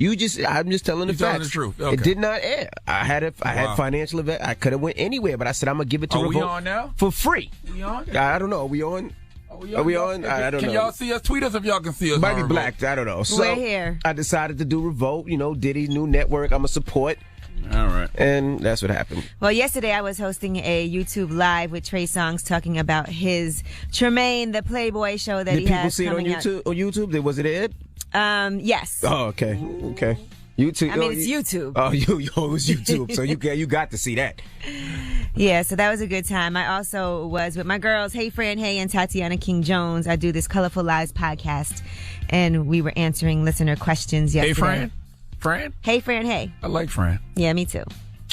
I'm just telling the facts. Telling the truth. Okay. It did not air. I had financial event. I could have went anywhere, but I said I'm gonna give it to Revolt. Are we on now? For free. We on? I don't know. Are we on? Are we on? I don't know. Can y'all see us? Tweet us if y'all can see us. Might be black. I don't know. So we're here. I decided to do Revolt. Diddy's new network. I'm a support. All right. And that's what happened. Well, yesterday I was hosting a YouTube Live with Trey Songz talking about his Tremaine, the Playboy show that he has coming Did people see it on YouTube? Was it aired? Yes. Oh, okay. YouTube. I mean, it's YouTube. Oh, it was YouTube. So you got to see that. Yeah, so that was a good time. I also was with my girls, Hey Fran, Hey, and Tatiana King-Jones. I do this Colorful Lives podcast, and we were answering listener questions yesterday. Hey, Fran? Fran? Hey Fran, Hey. I like Fran. Yeah, me too.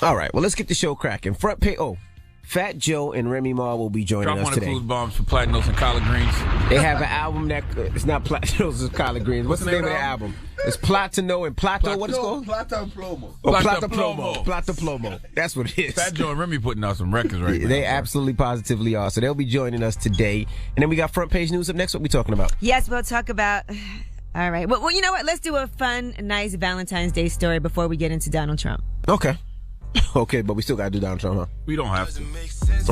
All right, well, let's get the show cracking. Front page. Oh, Fat Joe and Remy Ma will be joining us today. Drop one of Clues Bombs for Platinos and Collard Greens. They have an album that it's not Platinos and Collard Greens. What's the name of the album? It's Platino and Plato. What is it called? Plata Plomo. Oh, Plata Plomo. Plata Plomo. That's what it is. Fat Joe and Remy putting out some records right now. They absolutely positively are. So they'll be joining us today. And then we got front page news up next. What we talking about? Yes, we'll talk about... All right. Well, you know what? Let's do a fun, nice Valentine's Day story before we get into Donald Trump. Okay. Okay, but we still got to do Donald Trump, huh? We don't have to.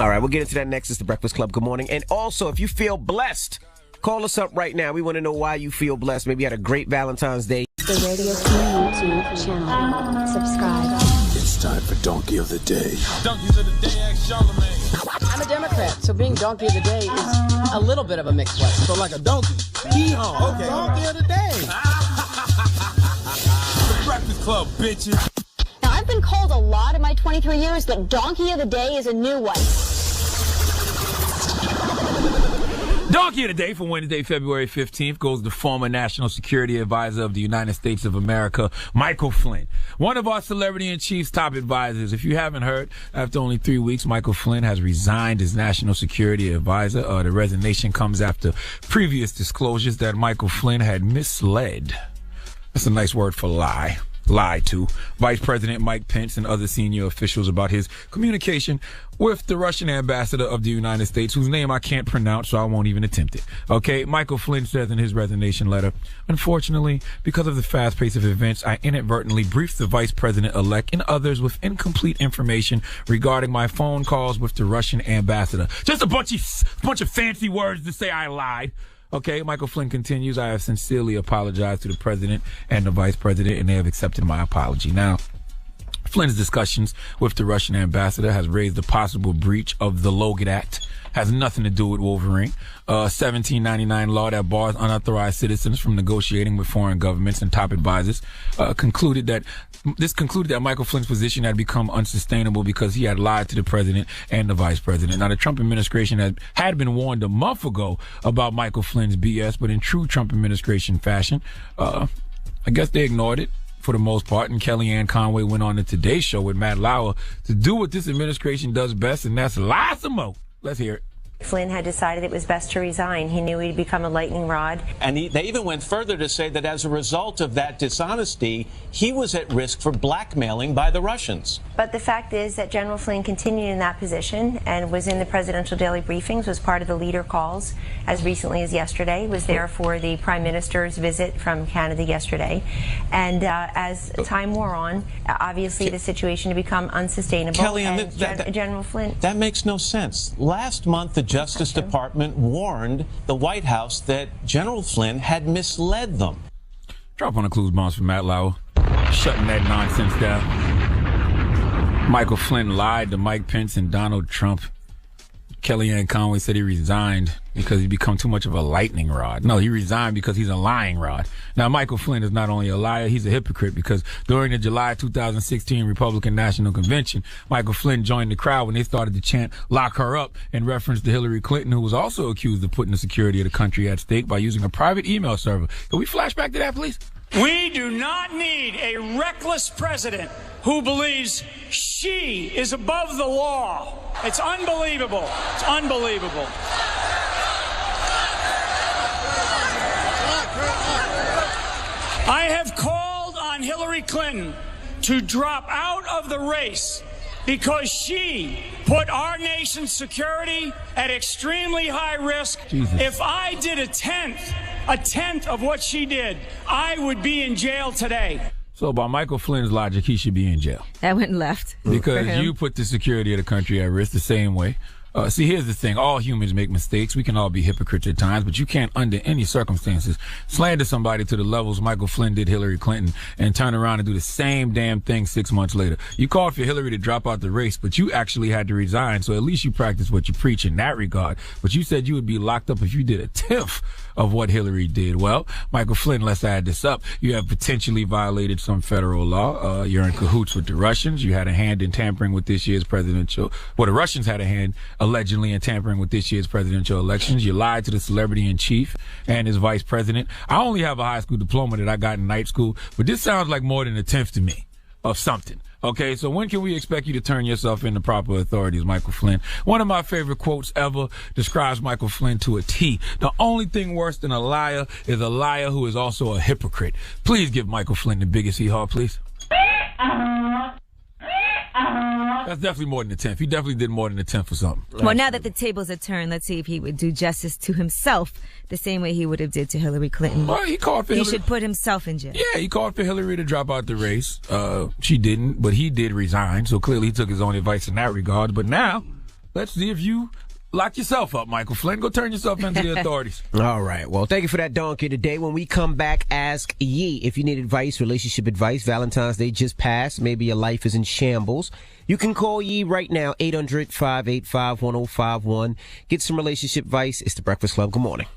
All right, we'll get into that next. It's The Breakfast Club. Good morning. And also, if you feel blessed, call us up right now. We want to know why you feel blessed. Maybe you had a great Valentine's Day. The Radio King YouTube channel. Subscribe. It's time for Donkey of the Day. Donkeys of the Day, ask Charlamagne. I'm a Democrat, so being donkey of the day is a little bit of a mixed blessing. So like a donkey. Hee-haw. Okay. Donkey of the Day. The Breakfast Club, bitches. Now, I've been called a lot in my 23 years, but Donkey of the Day is a new one. Donkey of the Day for Wednesday, February 15th goes to former National Security Advisor of the United States of America, Michael Flynn, one of our Celebrity-in-Chief's top advisors. If you haven't heard, after only 3 weeks, Michael Flynn has resigned as National Security Advisor. The resignation comes after previous disclosures that Michael Flynn had misled. That's a nice word for lie. Lied to Vice President Mike Pence and other senior officials about his communication with the Russian ambassador of the United States, whose name I can't pronounce, so I won't even attempt it. Okay, Michael Flynn says in his resignation letter, unfortunately, because of the fast pace of events, I inadvertently briefed the Vice President-elect and others with incomplete information regarding my phone calls with the Russian ambassador. Just a bunch of fancy words to say I lied. Okay, Michael Flynn continues, I have sincerely apologized to the president and the vice president, and they have accepted my apology. Now, Flynn's discussions with the Russian ambassador has raised a possible breach of the Logan Act. Has nothing to do with Wolverine. 1799 law that bars unauthorized citizens from negotiating with foreign governments and top advisors concluded that Michael Flynn's position had become unsustainable because he had lied to the president and the vice president. Now, the Trump administration had been warned a month ago about Michael Flynn's BS, but in true Trump administration fashion, I guess they ignored it for the most part, and Kellyanne Conway went on the Today Show with Matt Lauer to do what this administration does best, and that's lie some more. Let's hear it. Flynn had decided it was best to resign. He knew he'd become a lightning rod. And they even went further to say that as a result of that dishonesty, he was at risk for blackmailing by the Russians. But the fact is that General Flynn continued in that position and was in the presidential daily briefings, was part of the leader calls as recently as yesterday, was there for the Prime Minister's visit from Canada yesterday. And as time wore on, obviously the situation had become unsustainable. Kellyanne, General Flynn... That makes no sense. Last month, the Justice Department warned the White House that General Flynn had misled them. Drop on the Clues Bombs for Matt Lauer. Shutting that nonsense down. Michael Flynn lied to Mike Pence and Donald Trump. Kellyanne Conway said he resigned because he become too much of a lightning rod. No, he resigned because he's a lying rod. Now, Michael Flynn is not only a liar, he's a hypocrite because during the July 2016 Republican National Convention, Michael Flynn joined the crowd when they started to chant, "Lock her up," in reference to Hillary Clinton, who was also accused of putting the security of the country at stake by using a private email server. Can we flash back to that, please? We do not need a reckless president who believes she is above the law. It's unbelievable. It's unbelievable. I have called on Hillary Clinton to drop out of the race because she put our nation's security at extremely high risk. Jesus. If I did a tenth of what she did, I would be in jail today. So by Michael Flynn's logic, he should be in jail. That went left. Because you put the security of the country at risk the same way. See, here's the thing. All humans make mistakes. We can all be hypocrites at times, but you can't, under any circumstances, slander somebody to the levels Michael Flynn did Hillary Clinton and turn around and do the same damn thing 6 months later. You called for Hillary to drop out the race, but you actually had to resign, so at least you practice what you preach in that regard. But you said you would be locked up if you did a tenth of what Hillary did. Well, Michael Flynn, let's add this up. You have potentially violated some federal law. You're in cahoots with the Russians. You had a hand in tampering with this year's presidential... Well, the Russians had a hand allegedly in tampering with this year's presidential elections. You lied to the celebrity in chief and his vice president. I only have a high school diploma that I got in night school, but this sounds like more than a tenth to me of something. Okay, so when can we expect you to turn yourself into proper authorities, Michael Flynn? One of my favorite quotes ever describes Michael Flynn to a T. The only thing worse than a liar is a liar who is also a hypocrite. Please give Michael Flynn the biggest hee-haw, please. That's definitely more than a tenth. He definitely did more than a tenth for something. Well, now that the tables are turned, let's see if he would do justice to himself the same way he would have did to Hillary Clinton. Well, he called for He Hillary. should put himself in jail. Yeah, he called for Hillary to drop out the race. She didn't, but he did resign, so clearly he took his own advice in that regard. But now, let's see if you lock yourself up, Michael Flynn. Go turn yourself into the authorities. All right. Well, thank you for that donkey today. When we come back, ask Yee. If you need advice, relationship advice, Valentine's Day just passed. Maybe your life is in shambles. You can call Yee right now, 800-585-1051. Get some relationship advice. It's The Breakfast Club. Good morning.